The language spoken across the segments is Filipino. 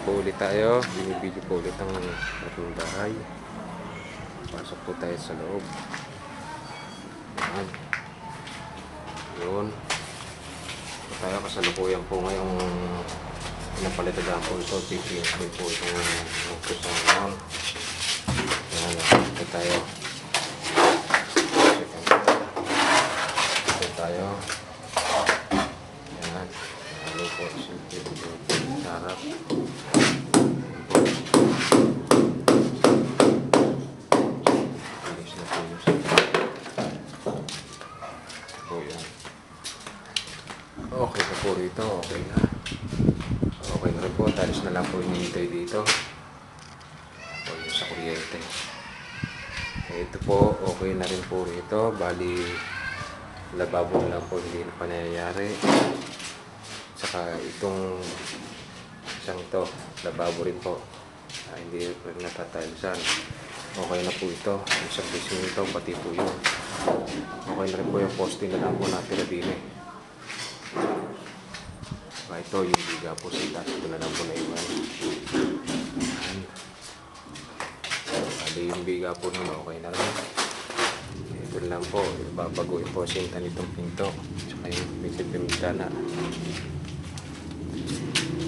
po ulit tayo. Binibidyo po ulit ang ating bahay. Pasok po tayo sa loob. Yan. Yun. So, tayo kasalukuyan po ngayong pinapalitan po ito. TPS po itong kusang ngayon. Yan. Ito tayo. Ito tayo. Yan. Halo po. Simple po. Sarap. Alis na po yung po yan. Okay na po rito. Okay na. Okay na rin po. Talis na lang po hinihintay dito. O yung sa kuryente. Ito po. Okay na rin po rito. Bali lababo na lang po hindi na panayayari. Saka itong isang to, lababo rin po. Hindi rin natatalisan. Okay na po ito. Isang pising ito, pati po yun. Okay na rin po yung poste na lang po natira din eh. Ito yung biga po sa taas. Ito na lang po na iwan. Bali yung biga po nun, okay na rin. Ito lang po, babaguhin po sinta nitong pinto. Saka yung pinto na.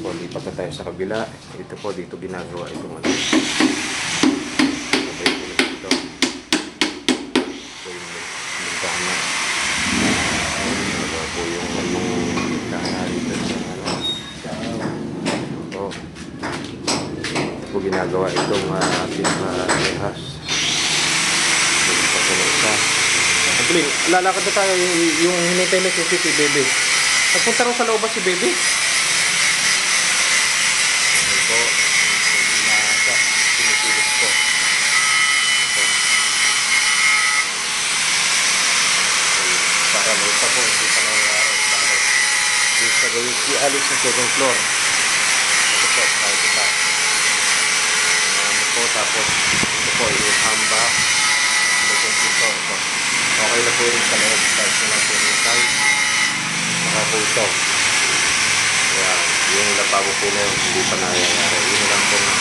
Po, lipat na tayo sa kabila. Ito po, dito ginagawa itong ano. Ito yung dito. Ito yung bintana. Ito po yung bintana dito sa ano. Ito. Ito po ginagawa itong pinaka-rehas. Ito po na isa. Pagpulin, lalakad na tayo yung hinintay na si Bebe. Nagpunta rin sa loob ba si Bebe? Alis sa second floor. Ito po, ito pa. Ano po, tapos ito po, yung hamba. Ito po, ito. Okay na po rin sa loob. Tapos na lang po yung size. Saka po ito. Ayan, yung lababo po na yun, hindi pa nangyayari. Yun lang po na